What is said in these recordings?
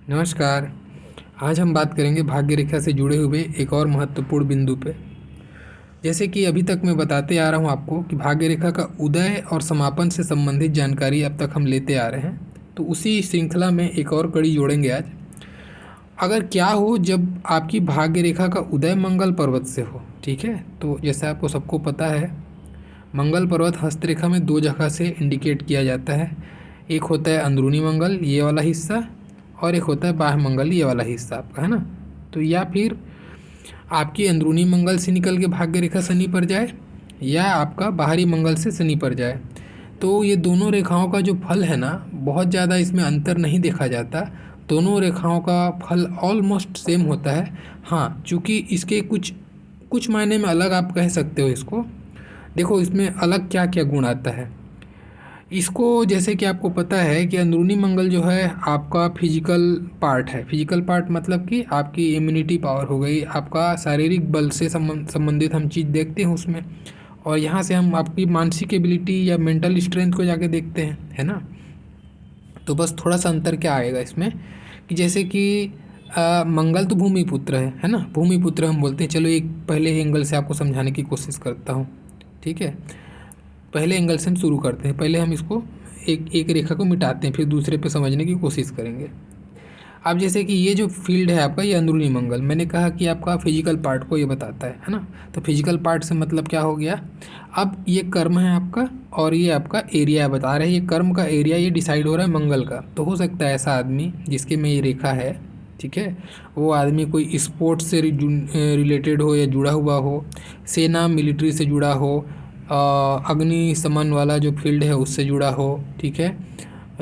नमस्कार। आज हम बात करेंगे भाग्य रेखा से जुड़े हुए एक और महत्वपूर्ण बिंदु पे। जैसे कि अभी तक मैं बताते आ रहा हूँ आपको कि भाग्य रेखा का उदय और समापन से संबंधित जानकारी अब तक हम लेते आ रहे हैं, तो उसी श्रृंखला में एक और कड़ी जोड़ेंगे आज। अगर क्या हो जब आपकी भाग्य रेखा का उदय मंगल पर्वत से हो, ठीक है। तो जैसे आपको सबको पता है, मंगल पर्वत हस्तरेखा में दो जगह से इंडिकेट किया जाता है। एक होता है अंदरूनी मंगल, ये वाला हिस्सा, और एक होता है बाह्य मंगल, ये वाला हिस्सा आपका, है ना। तो या फिर आपकी अंदरूनी मंगल से निकल के भाग्य रेखा शनि पर जाए, या आपका बाहरी मंगल से शनि पर जाए। तो ये दोनों रेखाओं का जो फल है ना, बहुत ज़्यादा इसमें अंतर नहीं देखा जाता। दोनों रेखाओं का फल ऑलमोस्ट सेम होता है। हाँ, चूँकि इसके कुछ कुछ मायने में अलग आप कह सकते हो इसको। देखो इसमें अलग क्या क्या गुण आता है इसको। जैसे कि आपको पता है कि अंदरूनी मंगल जो है आपका फिजिकल पार्ट है। फिजिकल पार्ट मतलब कि आपकी इम्यूनिटी पावर हो गई, आपका शारीरिक बल से संबंधित हम चीज़ देखते हैं उसमें। और यहाँ से हम आपकी मानसिक एबिलिटी या मेंटल स्ट्रेंथ को जाके देखते हैं, है ना। तो बस थोड़ा सा अंतर क्या आएगा इसमें कि जैसे कि मंगल तो भूमि पुत्र है ना। भूमि पुत्र हम बोलते हैं। चलो एक पहले एंगल से आपको समझाने की कोशिश करता हूँ, ठीक है। पहले एंगल से हम शुरू करते हैं। पहले हम इसको एक एक रेखा को मिटाते हैं, फिर दूसरे पे समझने की कोशिश करेंगे। अब जैसे कि ये जो फील्ड है आपका, ये अंदरूनी मंगल, मैंने कहा कि आपका फिजिकल पार्ट को ये बताता है ना। तो फिजिकल पार्ट से मतलब क्या हो गया, अब ये कर्म है आपका और ये आपका एरिया बता रहे हैं। ये कर्म का एरिया ये डिसाइड हो रहा है मंगल का। तो हो सकता है ऐसा आदमी जिसके में ये रेखा है, ठीक है, वो आदमी कोई स्पोर्ट्स से रिलेटेड हो या जुड़ा हुआ हो, सेना मिलिट्री से जुड़ा हो, अग्निशमन वाला जो फील्ड है उससे जुड़ा हो, ठीक है।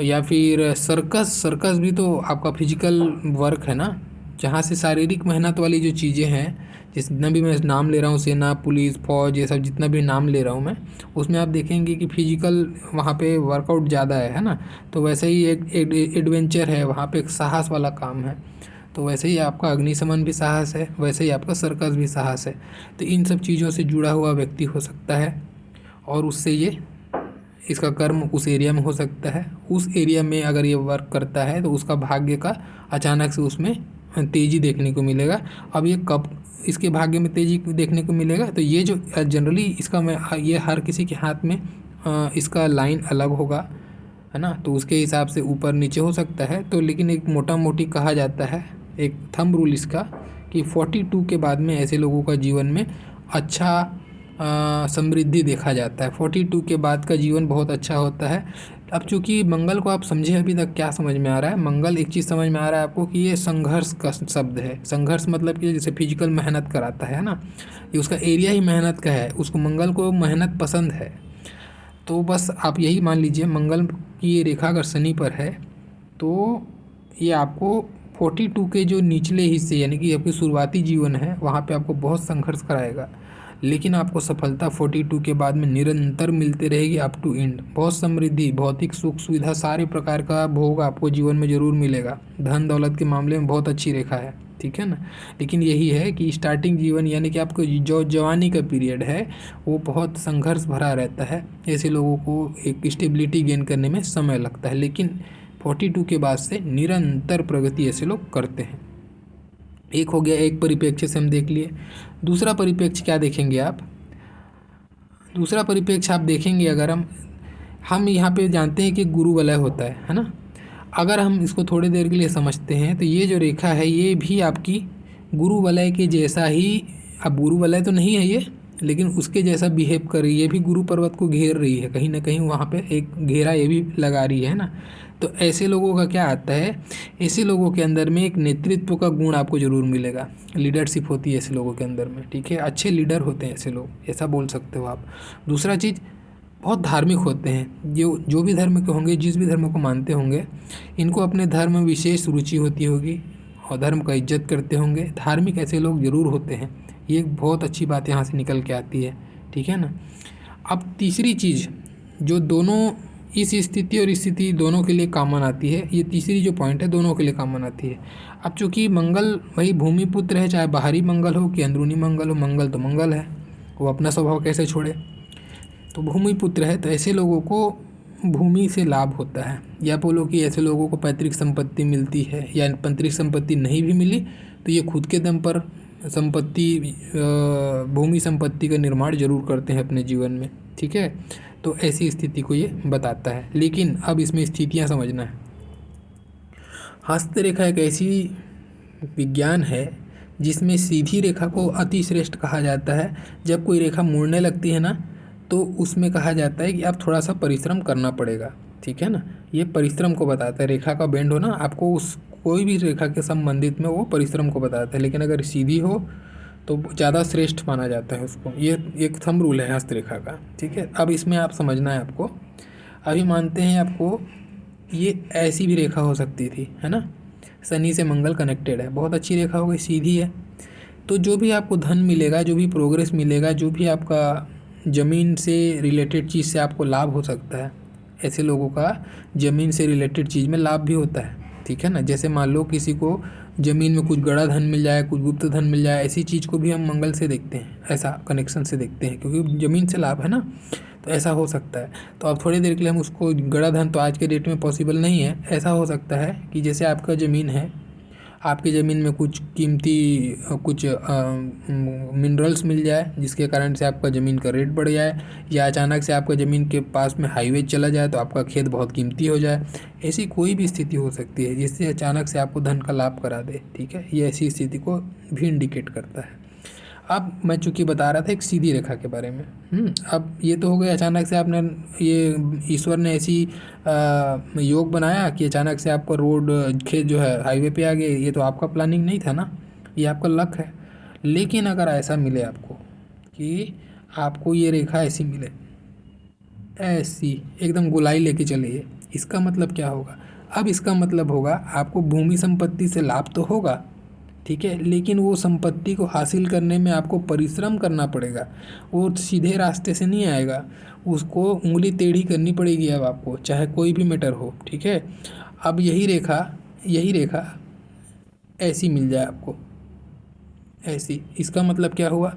या फिर सर्कस। सर्कस भी तो आपका फिजिकल वर्क है ना, जहाँ से शारीरिक मेहनत वाली जो चीज़ें हैं, जितना भी मैं नाम ले रहा हूँ, सेना, पुलिस, फौज, ये सब जितना भी नाम ले रहा हूँ मैं, उसमें आप देखेंगे कि फिजिकल वहाँ पे वर्कआउट ज़्यादा है ना। तो वैसे ही एक एडवेंचर है वहाँ पे, एक साहस वाला काम है। तो वैसे ही आपका अग्निशमन भी साहस है, वैसे ही आपका सर्कस भी साहस है। तो इन सब चीज़ों से जुड़ा हुआ व्यक्ति हो सकता है, और उससे ये इसका कर्म उस एरिया में हो सकता है। उस एरिया में अगर ये वर्क करता है तो उसका भाग्य का अचानक से उसमें तेज़ी देखने को मिलेगा। अब ये कब इसके भाग्य में तेज़ी देखने को मिलेगा, तो ये जो जनरली इसका मैं ये हर किसी के हाथ में इसका लाइन अलग होगा, है ना। तो उसके हिसाब से ऊपर नीचे हो सकता है। तो लेकिन एक मोटा मोटी कहा जाता है, एक थंब रूल इसका, कि 42 के बाद में ऐसे लोगों का जीवन में अच्छा समृद्धि देखा जाता है। 42 के बाद का जीवन बहुत अच्छा होता है। अब चूँकि मंगल को आप समझे अभी तक क्या समझ में आ रहा है, मंगल एक चीज़ समझ में आ रहा है आपको कि ये संघर्ष का शब्द है। संघर्ष मतलब कि जैसे फिजिकल मेहनत कराता है ना, ये उसका एरिया ही मेहनत का है, उसको मंगल को मेहनत पसंद है। तो बस आप यही मान लीजिए, मंगल की ये रेखा अगर शनि पर है तो ये आपको 42 के जो निचले हिस्से यानी कि आपकी शुरुआती जीवन है वहाँ पे आपको बहुत संघर्ष कराएगा, लेकिन आपको सफलता 42 के बाद में निरंतर मिलते रहेगी अप टू एंड। बहुत समृद्धि, भौतिक सुख सुविधा, सारे प्रकार का भोग आपको जीवन में ज़रूर मिलेगा। धन दौलत के मामले में बहुत अच्छी रेखा है, ठीक है ना। लेकिन यही है कि स्टार्टिंग जीवन यानी कि आपको जो जवानी का पीरियड है वो बहुत संघर्ष भरा रहता है। ऐसे लोगों को एक स्टेबिलिटी गेन करने में समय लगता है, लेकिन 42 के बाद से निरंतर प्रगति ऐसे लोग करते हैं। एक हो गया, एक परिप्रेक्ष्य से हम देख लिए। दूसरा परिप्रेक्ष्य क्या देखेंगे आप, दूसरा परिप्रेक्ष्य आप देखेंगे अगर हम यहाँ पे जानते हैं कि गुरु वलय होता है ना। अगर हम इसको थोड़ी देर के लिए समझते हैं तो ये जो रेखा है ये भी आपकी गुरु वलय के जैसा ही, अब गुरु वलय तो नहीं है ये, लेकिन उसके जैसा बिहेव कर रही है। ये भी गुरु पर्वत को घेर रही है, कहीं ना कहीं वहाँ पे एक घेरा ये भी लगा रही है ना। तो ऐसे लोगों का क्या आता है, ऐसे लोगों के अंदर में एक नेतृत्व का गुण आपको ज़रूर मिलेगा। लीडरशिप होती है ऐसे लोगों के अंदर में, ठीक है। अच्छे लीडर होते हैं ऐसे लोग, ऐसा बोल सकते हो आप। दूसरा चीज़, बहुत धार्मिक होते हैं। जो भी धर्म के होंगे, जिस भी धर्म को मानते होंगे, इनको अपने धर्म में विशेष रुचि होती होगी और धर्म का इज्जत करते होंगे। धार्मिक ऐसे लोग ज़रूर होते हैं। ये एक बहुत अच्छी बात यहाँ से निकल के आती है, ठीक है ना। अब तीसरी चीज़ जो दोनों, इस स्थिति और स्थिति दोनों के लिए कॉमन आती है, ये तीसरी जो पॉइंट है दोनों के लिए कॉमन आती है। अब चूँकि मंगल वही भूमि पुत्र है, चाहे बाहरी मंगल हो कि अंदरूनी मंगल हो, मंगल तो मंगल है, वो अपना स्वभाव कैसे छोड़े। तो भूमि पुत्र है, तो ऐसे लोगों को भूमि से लाभ होता है, या बोलो कि ऐसे लोगों को पैतृक संपत्ति मिलती है, या पैतृक संपत्ति नहीं भी मिली तो ये खुद के दम पर भूमि संपत्ति का निर्माण जरूर करते हैं अपने जीवन में, ठीक है। तो ऐसी स्थिति को ये बताता है। लेकिन अब इसमें स्थितियाँ समझना है। हस्तरेखा एक ऐसी विज्ञान है जिसमें सीधी रेखा को अति श्रेष्ठ कहा जाता है। जब कोई रेखा मुड़ने लगती है ना, तो उसमें कहा जाता है कि आप थोड़ा सा परिश्रम करना पड़ेगा, ठीक है ना। ये परिश्रम को बताता है। रेखा का बेंड हो ना, आपको उस कोई भी रेखा के संबंधित में वो परिश्रम को बताता है। लेकिन अगर सीधी हो तो ज़्यादा श्रेष्ठ माना जाता है उसको। ये एक थंब रूल है हस्तरेखा का, ठीक है। अब इसमें आप समझना है आपको। अभी मानते हैं आपको ये ऐसी भी रेखा हो सकती थी, है ना। शनि से मंगल कनेक्टेड है, बहुत अच्छी रेखा हो गई, सीधी है। तो जो भी आपको धन मिलेगा, जो भी प्रोग्रेस मिलेगा, जो भी आपका ज़मीन से रिलेटेड चीज़ से आपको लाभ हो सकता है, ऐसे लोगों का ज़मीन से रिलेटेड चीज़ में लाभ भी होता है, ठीक है ना। जैसे मान लो किसी को ज़मीन में कुछ गड़ा धन मिल जाए, कुछ गुप्त धन मिल जाए, ऐसी चीज़ को भी हम मंगल से देखते हैं, ऐसा कनेक्शन से देखते हैं, क्योंकि ज़मीन से लाभ है ना, तो ऐसा हो सकता है। तो अब थोड़ी देर के लिए हम उसको गड़ा धन तो आज के डेट में पॉसिबल नहीं है। ऐसा हो सकता है कि जैसे आपका ज़मीन है, आपकी ज़मीन में कुछ कीमती कुछ मिनरल्स मिल जाए, जिसके कारण से आपका ज़मीन का रेट बढ़ जाए, या अचानक से आपका ज़मीन के पास में हाईवे चला जाए तो आपका खेत बहुत कीमती हो जाए। ऐसी कोई भी स्थिति हो सकती है जिससे अचानक से आपको धन का लाभ करा दे, ठीक है। ये ऐसी स्थिति को भी इंडिकेट करता है। अब मैं चूँकि बता रहा था एक सीधी रेखा के बारे में, अब ये तो हो गया अचानक से आपने, ये ईश्वर ने ऐसी योग बनाया कि अचानक से आपका रोड खेत जो है हाईवे पे आ गए। ये तो आपका प्लानिंग नहीं था ना, ये आपका लक है। लेकिन अगर ऐसा मिले आपको कि आपको ये रेखा ऐसी मिले, ऐसी एकदम गोलाई लेके चलिए, इसका मतलब क्या होगा। अब इसका मतलब होगा आपको भूमि संपत्ति से लाभ तो होगा, ठीक है, लेकिन वो संपत्ति को हासिल करने में आपको परिश्रम करना पड़ेगा। वो सीधे रास्ते से नहीं आएगा, उसको उंगली टेढ़ी करनी पड़ेगी अब आपको, चाहे कोई भी मैटर हो, ठीक है। अब यही रेखा ऐसी मिल जाए आपको, ऐसी, इसका मतलब क्या हुआ।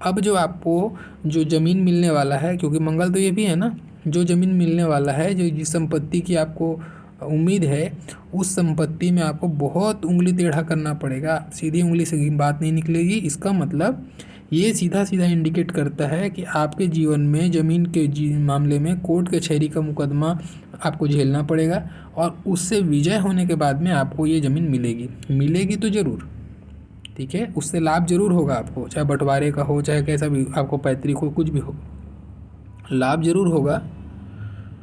अब जो आपको जो ज़मीन मिलने वाला है, क्योंकि मंगल तो ये भी है ना, जो ज़मीन मिलने वाला है, जो जिस संपत्ति की आपको उम्मीद है, उस संपत्ति में आपको बहुत उंगली टेढ़ा करना पड़ेगा, सीधी उंगली से बात नहीं निकलेगी। इसका मतलब ये सीधा सीधा इंडिकेट करता है कि आपके जीवन में ज़मीन के मामले में कोर्ट कचहरी का मुकदमा आपको झेलना पड़ेगा, और उससे विजय होने के बाद में आपको ये ज़मीन मिलेगी तो ज़रूर, ठीक है। उससे लाभ जरूर होगा आपको, चाहे बंटवारे का हो, चाहे कैसा भी आपको पैतृक हो, कुछ भी हो, लाभ जरूर होगा,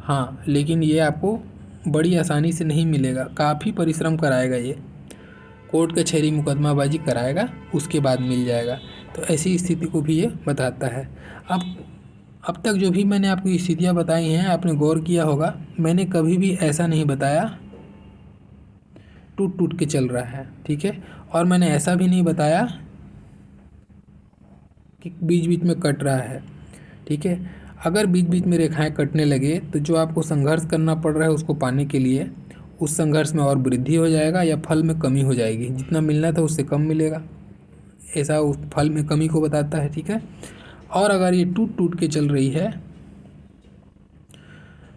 हाँ। लेकिन ये आपको बड़ी आसानी से नहीं मिलेगा, काफ़ी परिश्रम कराएगा, ये कोर्ट कचहरी मुकदमाबाजी कराएगा, उसके बाद मिल जाएगा। तो ऐसी स्थिति को भी ये बताता है। अब तक जो भी मैंने आपको स्थितियाँ बताई हैं, आपने गौर किया होगा, मैंने कभी भी ऐसा नहीं बताया टूट टूट के चल रहा है, ठीक है। और मैंने ऐसा भी नहीं बताया कि बीच बीच में कट रहा है, ठीक है। अगर बीच बीच में रेखाएं कटने लगे तो जो आपको संघर्ष करना पड़ रहा है उसको पाने के लिए, उस संघर्ष में और वृद्धि हो जाएगा या फल में कमी हो जाएगी, जितना मिलना था उससे कम मिलेगा, ऐसा उस फल में कमी को बताता है, ठीक है। और अगर ये टूट टूट के चल रही है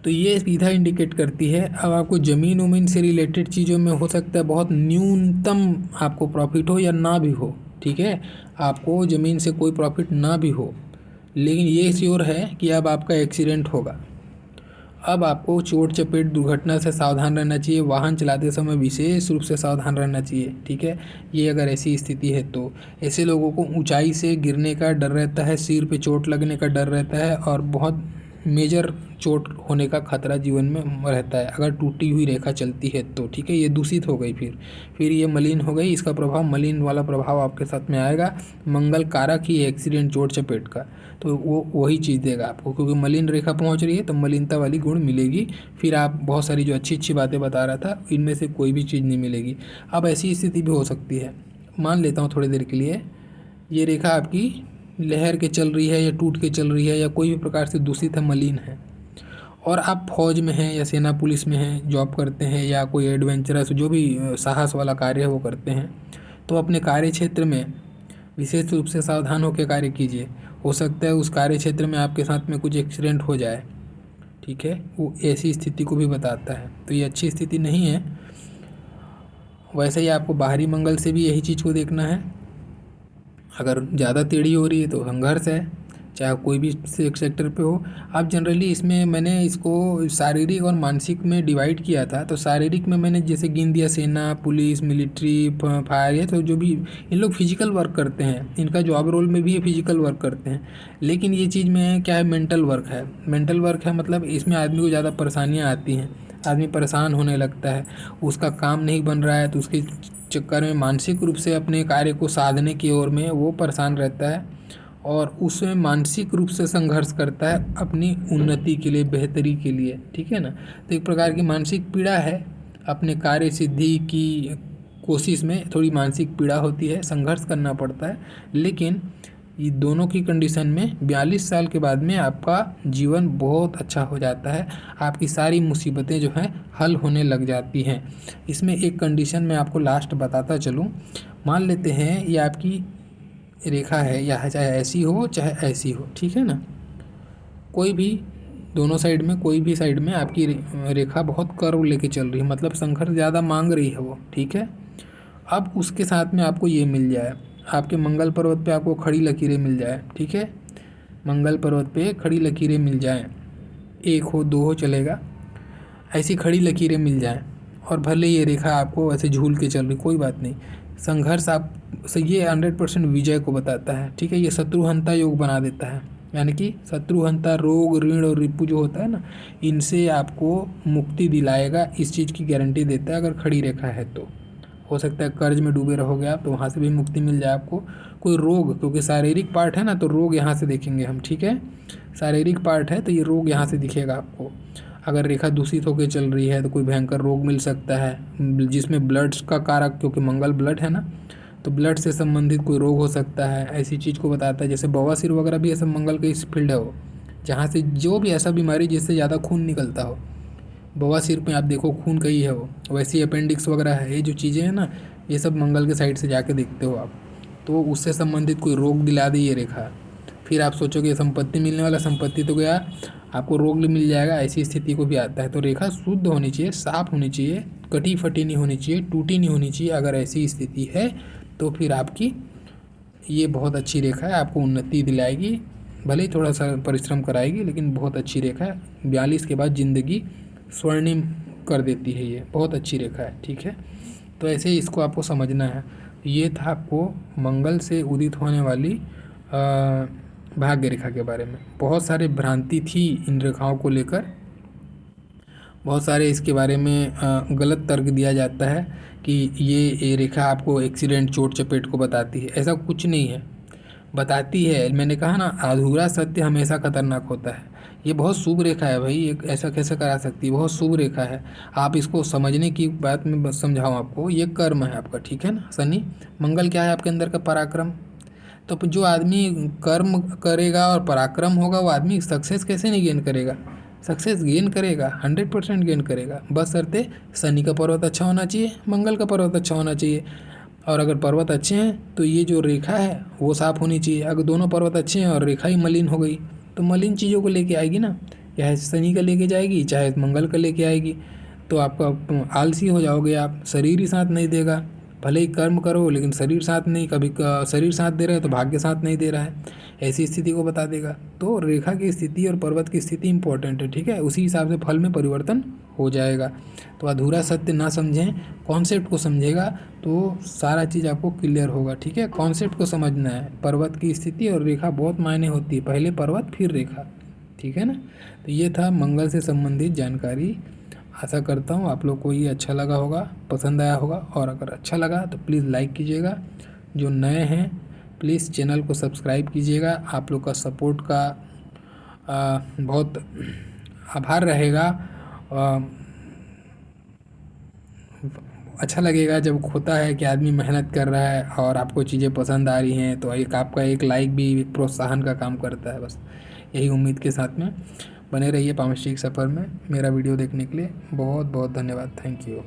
तो ये सीधा इंडिकेट करती है, अब आपको ज़मीन उमीन से रिलेटेड चीज़ों में हो सकता है बहुत न्यूनतम आपको प्रॉफिट हो या ना भी हो, ठीक है। आपको ज़मीन से कोई प्रॉफिट ना भी हो, लेकिन ये श्योर है कि अब आपका एक्सीडेंट होगा। अब आपको चोट चपेट दुर्घटना से सावधान रहना चाहिए, वाहन चलाते समय विशेष रूप से सावधान रहना चाहिए, ठीक है। ये अगर ऐसी स्थिति है तो ऐसे लोगों को ऊंचाई से गिरने का डर रहता है, सिर पे चोट लगने का डर रहता है, और बहुत मेजर चोट होने का खतरा जीवन में रहता है अगर टूटी हुई रेखा चलती है तो, ठीक है। ये दूषित हो गई, फिर ये मलिन हो गई, इसका प्रभाव, मलिन वाला प्रभाव आपके साथ में आएगा। मंगल कारक ही एक्सीडेंट चोट चपेट का, तो वो वही चीज़ देगा आपको, क्योंकि मलिन रेखा पहुंच रही है तो मलिनता वाली गुण मिलेगी। फिर आप बहुत सारी जो अच्छी अच्छी बातें बता रहा था, इनमें से कोई भी चीज़ नहीं मिलेगी। अब ऐसी स्थिति भी हो सकती है, मान लेता हूँ थोड़ी देर के लिए, ये रेखा आपकी लहर के चल रही है या टूट के चल रही है या कोई भी प्रकार से दूषित है, मलिन है, और आप फौज में हैं या सेना पुलिस में हैं, जॉब करते हैं, या कोई एडवेंचरस जो भी साहस वाला कार्य है वो करते हैं, तो अपने कार्य क्षेत्र में विशेष रूप से सावधान होकर कार्य कीजिए। हो सकता है उस कार्य क्षेत्र में आपके साथ में कुछ एक्सीडेंट हो जाए, ठीक है, वो ऐसी स्थिति को भी बताता है। तो ये अच्छी स्थिति नहीं है। वैसे ही आपको बाहरी मंगल से भी यही चीज़ को देखना है। अगर ज़्यादा टेढ़ी हो रही है तो संघर्ष है, चाहे कोई भी सेक्टर पे हो। अब जनरली इसमें मैंने इसको शारीरिक और मानसिक में डिवाइड किया था। तो शारीरिक में मैंने जैसे गिन दिया सेना, पुलिस, मिलिट्री, फायर, ये तो जो भी इन लोग फिजिकल वर्क करते हैं, इनका जॉब रोल में भी ये फिजिकल वर्क करते हैं। लेकिन ये चीज़ में क्या है, मेंटल वर्क है। मेंटल वर्क है मतलब इसमें आदमी को ज़्यादा परेशानियाँ आती हैं, आदमी परेशान होने लगता है, उसका काम नहीं बन रहा है तो उसके चक्कर में मानसिक रूप से अपने कार्य को साधने की ओर में वो परेशान रहता है और उसमें मानसिक रूप से संघर्ष करता है अपनी उन्नति के लिए, बेहतरी के लिए, ठीक है ना। तो एक प्रकार की मानसिक पीड़ा है, अपने कार्य सिद्धि की कोशिश में थोड़ी मानसिक पीड़ा होती है, संघर्ष करना पड़ता है। लेकिन ये दोनों की कंडीशन में 42 साल के बाद में आपका जीवन बहुत अच्छा हो जाता है, आपकी सारी मुसीबतें जो हैं हल होने लग जाती हैं। इसमें एक कंडीशन मैं आपको लास्ट बताता चलूँ। मान लेते हैं ये आपकी रेखा है, या चाहे ऐसी हो चाहे ऐसी हो, ठीक है ना, कोई भी दोनों साइड में, कोई भी साइड में आपकी रेखा बहुत कर्व लेके चल रही है, मतलब संघर्ष ज़्यादा मांग रही है वो, ठीक है। अब उसके साथ में आपको ये मिल जाए, आपके मंगल पर्वत पे आपको खड़ी लकीरें मिल जाए, ठीक है, मंगल पर्वत पे खड़ी लकीरें मिल जाएं, एक हो दो हो चलेगा, ऐसी खड़ी लकीरें मिल जाएं और भले ये रेखा आपको ऐसे झूल के चल रही, कोई बात नहीं, संघर्ष आप से ये 100% विजय को बताता है, ठीक है। ये शत्रुहंता योग बना देता है, यानी कि शत्रुहंता, रोग, ऋण और रिपु जो होता है ना, इनसे आपको मुक्ति दिलाएगा, इस चीज़ की गारंटी देता है। अगर खड़ी रेखा है तो हो सकता है कर्ज में डूबे रहोगे आप, तो वहाँ से भी मुक्ति मिल जाए आपको। कोई रोग, क्योंकि शारीरिक पार्ट है ना, तो रोग यहाँ से देखेंगे हम, ठीक है, शारीरिक पार्ट है तो ये रोग यहाँ से दिखेगा आपको। अगर रेखा दूषित होकर चल रही है तो कोई भयंकर रोग मिल सकता है, जिसमें ब्लड का कारक, क्योंकि मंगल ब्लड है ना, तो ब्लड से संबंधित कोई रोग हो सकता है, ऐसी चीज़ को बताता है। जैसे बवासीर वगैरह भी ऐसा मंगल का इस फील्ड है वो, जहाँ से जो भी ऐसा बीमारी जिससे ज़्यादा खून निकलता हो, बवासीर पे आप देखो खून का ही है वो, वैसे ही अपेंडिक्स वगैरह है, ये जो चीज़ें हैं ना, ये सब मंगल के साइड से जाके देखते हो आप, तो उससे संबंधित कोई रोग दिला दी ये रेखा, फिर आप सोचोगे संपत्ति मिलने वाला, संपत्ति तो गया, आपको रोग मिल जाएगा, ऐसी स्थिति को भी आता है। तो रेखा शुद्ध होनी चाहिए, साफ होनी चाहिए, कटी फटी नहीं होनी चाहिए, टूटी नहीं होनी चाहिए। अगर ऐसी स्थिति है तो फिर आपकी ये बहुत अच्छी रेखा है, आपको उन्नति दिलाएगी, भले ही थोड़ा सा परिश्रम कराएगी, लेकिन बहुत अच्छी रेखा है। 42 के बाद ज़िंदगी स्वर्णिम कर देती है, ये बहुत अच्छी रेखा है, ठीक है। तो ऐसे ही इसको आपको समझना है। ये था आपको मंगल से उदित होने वाली भाग्य रेखा के बारे में। बहुत सारे भ्रांति थी इन रेखाओं को लेकर, बहुत सारे इसके बारे में गलत तर्क दिया जाता है कि ये रेखा आपको एक्सीडेंट, चोट चपेट को बताती है। ऐसा कुछ नहीं है, बताती है। मैंने कहा ना, अधूरा सत्य हमेशा खतरनाक होता है। ये बहुत शुभ रेखा है भाई, एक ऐसा कैसे करा सकती है, बहुत शुभ रेखा है। आप इसको समझने की बात में बस समझाऊँ आपको, ये कर्म है आपका, ठीक है ना। शनि, मंगल क्या है आपके अंदर का, पराक्रम। तो जो आदमी कर्म करेगा और पराक्रम होगा, वो आदमी सक्सेस कैसे नहीं गेन करेगा, सक्सेस गेन करेगा, 100% गेन करेगा, बशर्ते शनि का पर्वत अच्छा होना चाहिए, मंगल का पर्वत अच्छा होना चाहिए। और अगर पर्वत अच्छे हैं तो ये जो रेखा है वो साफ़ होनी चाहिए। अगर दोनों पर्वत अच्छे हैं और रेखा ही मलिन हो गई तो मलिन चीज़ों को लेके आएगी ना, चाहे शनि का लेके जाएगी चाहे मंगल का लेके आएगी, तो आपका आलसी हो जाओगे आप, शरीर ही साथ नहीं देगा। भले ही कर्म करो लेकिन शरीर साथ नहीं, कभी शरीर साथ दे रहा है तो भाग्य साथ नहीं दे रहा है, ऐसी स्थिति को बता देगा। तो रेखा की स्थिति और पर्वत की स्थिति इंपॉर्टेंट है, ठीक है, उसी हिसाब से फल में परिवर्तन हो जाएगा। तो अधूरा सत्य ना समझें, कॉन्सेप्ट को समझेगा तो सारा चीज़ आपको क्लियर होगा, ठीक है। कॉन्सेप्ट को समझना है, पर्वत की स्थिति और रेखा बहुत मायने होती है, पहले पर्वत फिर रेखा, ठीक है ना। तो ये था मंगल से संबंधित जानकारी। आशा करता हूँ आप लोग को ये अच्छा लगा होगा, पसंद आया होगा, और अगर अच्छा लगा तो प्लीज़ लाइक कीजिएगा। जो नए हैं प्लीज़ चैनल को सब्सक्राइब कीजिएगा। आप लोग का सपोर्ट का बहुत आभार रहेगा। अच्छा लगेगा जब होता है कि आदमी मेहनत कर रहा है और आपको चीज़ें पसंद आ रही हैं, तो एक आपका एक लाइक भी एक प्रोत्साहन का काम करता है। बस यही उम्मीद के साथ में बने रहिए पामस्ट्री के सफ़र में। मेरा वीडियो देखने के लिए बहुत बहुत धन्यवाद, थैंक यू।